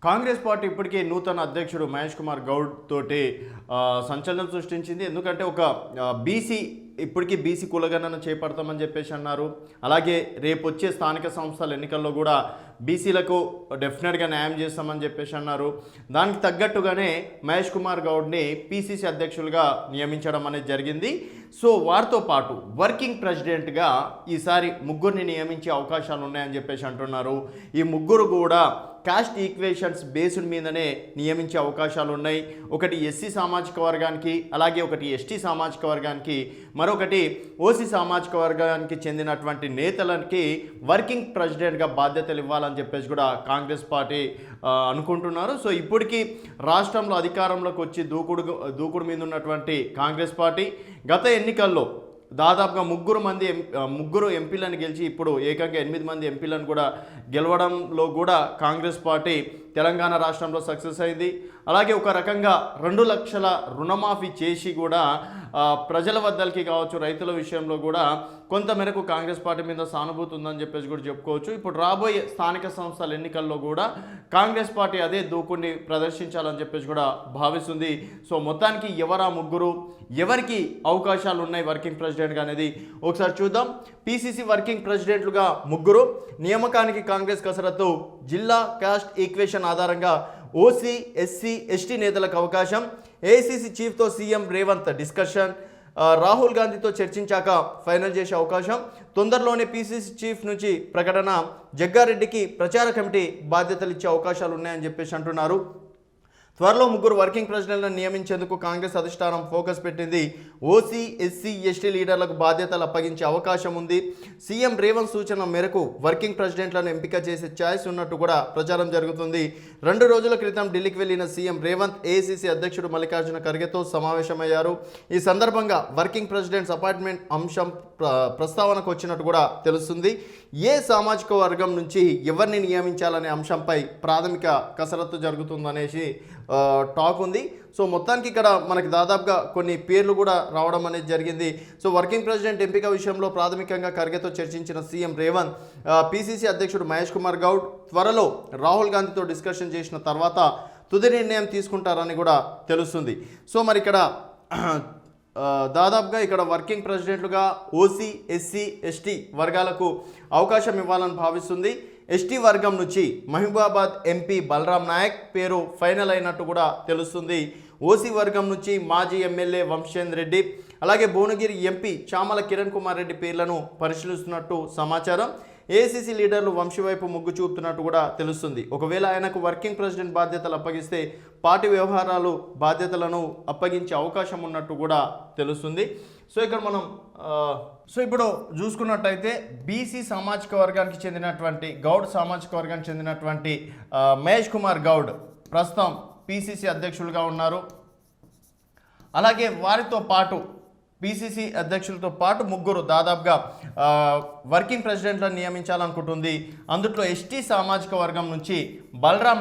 Congress party ఇప్పటికే నూతన అధ్యక్షుడు మహేష్ కుమార్ గౌడ్ తోటి సంచలనం సృష్టించింది. ఎందుకంటే ఒక బీసీ ఇప్పటికీ బీసీ కులగణన చేపడతామని చెప్పేసి అన్నారు. అలాగే రేపు వచ్చే స్థానిక సంస్థల ఎన్నికల్లో కూడా బీసీలకు డెఫినెట్గా న్యాయం చేస్తామని చెప్పేసి అన్నారు. దానికి తగ్గట్టుగానే మహేష్ కుమార్ గౌడ్ని పీసీసీ అధ్యక్షులుగా నియమించడం అనేది జరిగింది. సో వారితో పాటు వర్కింగ్ ప్రెసిడెంట్గా ఈసారి ముగ్గురిని నియమించే అవకాశాలు ఉన్నాయని చెప్పేసి అంటున్నారు. ఈ ముగ్గురు కూడా కాస్ట్ ఈక్వేషన్స్ బేస్డ్ మీదనే నియమించే అవకాశాలు ఉన్నాయి. ఒకటి ఎస్సీ సామాజిక వర్గానికి, అలాగే ఒకటి ఎస్టీ సామాజిక వర్గానికి, మరొకటి ఓసీ సామాజిక వర్గానికి చెందినటువంటి నేతలకి వర్కింగ్ ప్రెసిడెంట్గా బాధ్యతలు ఇవ్వాలని చెప్పేసి కూడా కాంగ్రెస్ పార్టీ అనుకుంటున్నారు. సో ఇప్పటికీ రాష్ట్రంలో అధికారంలోకి వచ్చి దూకుడు మీద ఉన్నటువంటి కాంగ్రెస్ పార్టీ గత ఎన్నికల్లో దాదాపుగా ముగ్గురు ఎంపీలను గెలిచి ఇప్పుడు ఏకంగా 8 మంది ఎంపీలను కూడా గెలవడంలో కూడా కాంగ్రెస్ పార్టీ తెలంగాణ రాష్ట్రంలో సక్సెస్ అయింది. అలాగే ఒక రకంగా 2 లక్షల రుణమాఫీ చేసి కూడా ప్రజల వద్దలకి కావచ్చు, రైతుల విషయంలో కూడా కొంతమేరకు కాంగ్రెస్ పార్టీ మీద సానుభూతి ఉందని చెప్పేసి కూడా చెప్పుకోవచ్చు. ఇప్పుడు రాబోయే స్థానిక సంస్థల ఎన్నికల్లో కూడా కాంగ్రెస్ పార్టీ అదే దూకుని ప్రదర్శించాలని చెప్పేసి కూడా భావిస్తుంది. సో మొత్తానికి ఎవరా ముగ్గురు, ఎవరికి అవకాశాలు ఉన్నాయి వర్కింగ్ ప్రెసిడెంట్గా అనేది ఒకసారి చూద్దాం. పీసీసీ వర్కింగ్ ప్రెసిడెంట్లుగా ముగ్గురు నియామకానికి కాంగ్రెస్ కసరత్తు. జిల్లా కాస్ట్ ఈక్వేషన్ ఆధారంగా ఓసీ, ఎస్సీ, ఎస్టీ నేతలకు అవకాశం. ఏఐసీసీ చీఫ్తో సీఎం రేవంత్ డిస్కషన్. రాహుల్ గాంధీతో చర్చించాక ఫైనల్ చేసే అవకాశం. తొందరలోనే పీసీసీ చీఫ్ నుంచి ప్రకటన. జగ్గారెడ్డికి ప్రచార కమిటీ బాధ్యతలు ఇచ్చే అవకాశాలు ఉన్నాయని చెప్పేసి అంటున్నారు. త్వరలో ముగ్గురు వర్కింగ్ ప్రెసిడెంట్లను నియమించేందుకు కాంగ్రెస్ అధిష్టానం ఫోకస్ పెట్టింది. ఓసీ, ఎస్సీ, ఎస్టీ లీడర్లకు బాధ్యతలు అప్పగించే అవకాశం ఉంది. సీఎం రేవంత్ సూచన మేరకు వర్కింగ్ ప్రెసిడెంట్లను ఎంపిక చేసే ఛాయిస్ ఉన్నట్టు కూడా ప్రచారం జరుగుతుంది. 2 రోజుల క్రితం ఢిల్లీకి వెళ్లిన సీఎం రేవంత్ ఏఐసీసీ అధ్యక్షుడు మల్లికార్జున ఖర్గేతో సమావేశమయ్యారు. ఈ సందర్భంగా వర్కింగ్ ప్రెసిడెంట్స్ అపాయింట్మెంట్ అంశం ప్రస్తావనకు వచ్చినట్టు కూడా తెలుస్తుంది. ఏ సామాజిక వర్గం నుంచి ఎవరిని నియమించాలనే అంశంపై ప్రాథమిక కసరత్తు జరుగుతుందనేసి టాక్ ఉంది. సో మొత్తానికి ఇక్కడ మనకి దాదాపుగా కొన్ని పేర్లు కూడా రావడం అనేది జరిగింది. సో వర్కింగ్ ప్రెసిడెంట్ ఎంపిక విషయంలో ప్రాథమికంగా ఖర్గేతో చర్చించిన సీఎం రేవంత్ పీసీసీ అధ్యక్షుడు మహేష్ కుమార్ గౌడ్ త్వరలో రాహుల్ గాంధీతో డిస్కషన్ చేసిన తర్వాత తుది నిర్ణయం తీసుకుంటారని కూడా తెలుస్తుంది. సో మరి ఇక్కడ దాదాపుగా ఇక్కడ వర్కింగ్ ప్రెసిడెంట్లుగా ఓసీ, ఎస్సీ, ఎస్టీ వర్గాలకు అవకాశం ఇవ్వాలని భావిస్తుంది. ఎస్టీ వర్గం నుంచి మహబూబాబాద్ ఎంపీ బలరాం నాయక్ పేరు ఫైనల్ అయినట్టు కూడా తెలుస్తుంది. ఓసీ వర్గం నుంచి మాజీ ఎమ్మెల్యే వంశేందర్ రెడ్డి, అలాగే భువనగిరి ఎంపీ చామల కిరణ్ కుమార్ రెడ్డి పేర్లను పరిశీలిస్తున్నట్టు సమాచారం. ఏఐసీసీ లీడర్లు వంశీ వైపు మొగ్గు చూపుతున్నట్టు కూడా తెలుస్తుంది. ఒకవేళ ఆయనకు వర్కింగ్ ప్రెసిడెంట్ బాధ్యతలు అప్పగిస్తే పార్టీ వ్యవహారాలు బాధ్యతలను అప్పగించే అవకాశం ఉన్నట్టు కూడా తెలుస్తుంది. సో ఇక్కడ మనం ఇప్పుడు చూసుకున్నట్టయితే బీసీ సామాజిక వర్గానికి చెందినటువంటి గౌడ్ సామాజిక వర్గానికి చెందినటువంటి మహేష్ కుమార్ గౌడ్ ప్రస్తుతం పీసీసీ అధ్యక్షులుగా ఉన్నారు. అలాగే వారితో పాటు పీసీసీ అధ్యక్షులతో పాటు ముగ్గురు దాదాపుగా వర్కింగ్ ప్రెసిడెంట్లను నియమించాలనుకుంటుంది. అందులో ఎస్టీ సామాజిక వర్గం నుంచి బలరాం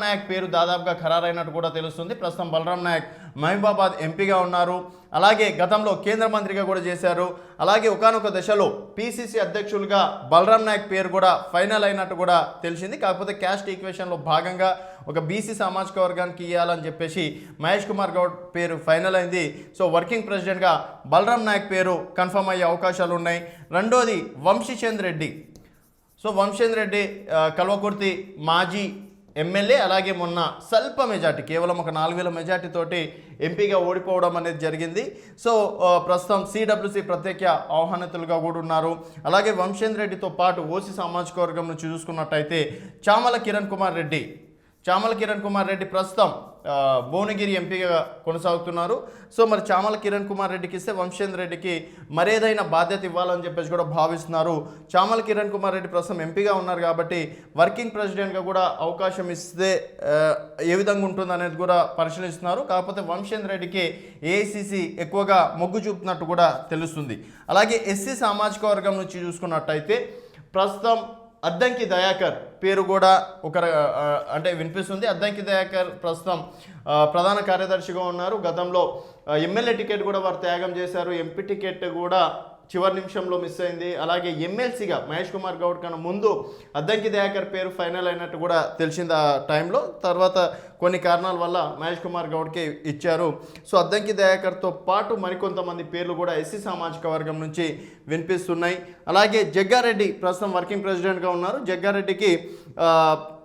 నాయక్ పేరు దాదాపుగా ఖరారైనట్టు కూడా తెలుస్తుంది. ప్రస్తుతం బలరాం నాయక్ మహబూబాబాద్ ఎంపీగా ఉన్నారు. అలాగే గతంలో కేంద్ర మంత్రిగా కూడా చేశారు. అలాగే ఒకానొక దశలో పీసీసీ అధ్యక్షులుగా బలరాం నాయక్ పేరు కూడా ఫైనల్ అయినట్టు కూడా తెలిసింది. కాకపోతే క్యాస్ట్ ఈక్వేషన్లో భాగంగా ఒక బీసీ సామాజిక వర్గానికి ఇవ్వాలని చెప్పేసి మహేష్ కుమార్ గౌడ్ పేరు ఫైనల్ అయింది. సో వర్కింగ్ ప్రెసిడెంట్గా బలరాం నాయక్ పేరు కన్ఫర్మ్ అయ్యే అవకాశాలు ఉన్నాయి. రెండోది వంశీచంద్ రెడ్డి. సో వంశీచంద్ రెడ్డి కల్వకుర్తి మాజీ ఎమ్మెల్యే, అలాగే మొన్న స్వల్ప మెజార్టీ కేవలం ఒక 4000 మెజార్టీ తోటి ఎంపీగా ఓడిపోవడం అనేది జరిగింది. సో ప్రస్తుతం సిడబ్ల్యూసీ ప్రత్యేక ఆహ్వానితులుగా కూడా ఉన్నారు. అలాగే వంశేందర్ రెడ్డితో పాటు ఓసీ సామాజిక వర్గం నుంచి చూసుకున్నట్టయితే చామల కిరణ్ కుమార్ రెడ్డి ప్రస్తుతం భువనగిరి ఎంపీగా కొనసాగుతున్నారు. సో మరి చామల కిరణ్ కుమార్ రెడ్డికి ఇస్తే వంశేందర్ రెడ్డికి మరేదైనా బాధ్యత ఇవ్వాలని చెప్పేసి కూడా భావిస్తున్నారు. చామల కిరణ్ కుమార్ రెడ్డి ప్రస్తుతం ఎంపీగా ఉన్నారు కాబట్టి వర్కింగ్ ప్రెసిడెంట్గా కూడా అవకాశం ఇస్తే ఏ విధంగా ఉంటుంది అనేది కూడా పరిశీలిస్తున్నారు. కాకపోతే వంశేందర్ రెడ్డికి ఏఐసీసీ ఎక్కువగా మొగ్గు చూపుతున్నట్టు కూడా తెలుస్తుంది. అలాగే ఎస్సీ సామాజిక వర్గం నుంచి చూసుకున్నట్టయితే ప్రస్తుతం అద్దంకి దయాకర్ పేరు కూడా అంటే వినిపిస్తుంది. అద్దంకి దయాకర్ ప్రస్తుతం ప్రధాన కార్యదర్శిగా ఉన్నారు. గతంలో ఎమ్మెల్యే టికెట్ కూడా వారు త్యాగం చేశారు. ఎంపీ టికెట్ కూడా చివరి నిమిషంలో మిస్ అయింది. అలాగే ఎమ్మెల్సీగా మహేష్ కుమార్ గౌడ్ కన్నా ముందు అద్దంకి దయాకర్ పేరు ఫైనల్ అయినట్టు కూడా తెలిసింది ఆ టైంలో. తర్వాత కొన్ని కారణాల వల్ల మహేష్ కుమార్ గౌడ్కి ఇచ్చారు. సో అద్దంకి దయాకర్తో పాటు మరికొంతమంది పేర్లు కూడా ఎస్సీ సామాజిక వర్గం నుంచి వినిపిస్తున్నాయి. అలాగే జగ్గారెడ్డి ప్రస్తుతం వర్కింగ్ ప్రెసిడెంట్గా ఉన్నారు. జగ్గారెడ్డికి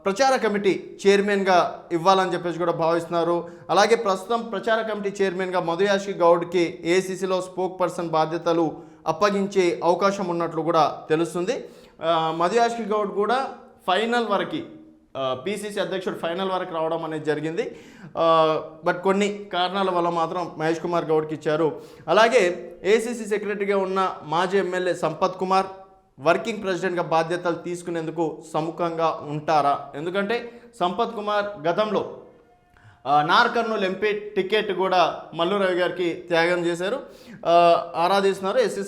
ప్రచార కమిటీ చైర్మన్గా ఇవ్వాలని చెప్పేసి కూడా భావిస్తున్నారు. అలాగే ప్రస్తుతం ప్రచార కమిటీ చైర్మన్గా మధుయాషి గౌడ్కి ఏఐసీసీలో స్పోక్ పర్సన్ బాధ్యతలు అప్పగించే అవకాశం ఉన్నట్లు కూడా తెలుస్తుంది. మధుయాషి గౌడ్ కూడా ఫైనల్ వరకు పిసిసి అధ్యక్షుడు ఫైనల్ వరకు రావడం అనేది జరిగింది. బట్ కొన్ని కారణాల వల్ల మాత్రం మహేష్ కుమార్ గౌడ్కి ఇచ్చారు. అలాగే ఏఐసీసీ సెక్రటరీగా ఉన్న మాజీ ఎమ్మెల్యే సంపత్ కుమార్ వర్కింగ్ ప్రెసిడెంట్గా బాధ్యతలు తీసుకునేందుకు సముఖంగా ఉంటారా? ఎందుకంటే సంపత్ కుమార్ గతంలో నార్ కర్నూలు ఎంపీ టికెట్ కూడా మల్లు రవి గారికి త్యాగం చేశారు. ఆరాధిస్తున్నారు. ఎస్సీ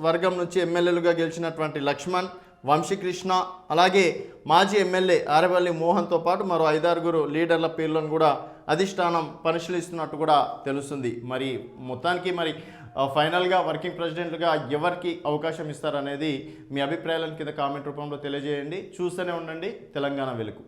వర్గం నుంచి ఎమ్మెల్యేలుగా గెలిచినటువంటి లక్ష్మణ్, వంశీకృష్ణ, అలాగే మాజీ ఎమ్మెల్యే ఆరేపల్లి మోహన్తో పాటు మరో 5-6 లీడర్ల పేర్లను కూడా అధిష్టానం పరిశీలిస్తున్నట్టు కూడా తెలుస్తుంది. మరి మొత్తానికి మరి ఫైనల్గా వర్కింగ్ ప్రెసిడెంట్గా ఎవరికి అవకాశం ఇస్తారనేది మీ అభిప్రాయాలను కింద కామెంట్ రూపంలో తెలియజేయండి. చూస్తూనే ఉండండి తెలంగాణ వెలుగు.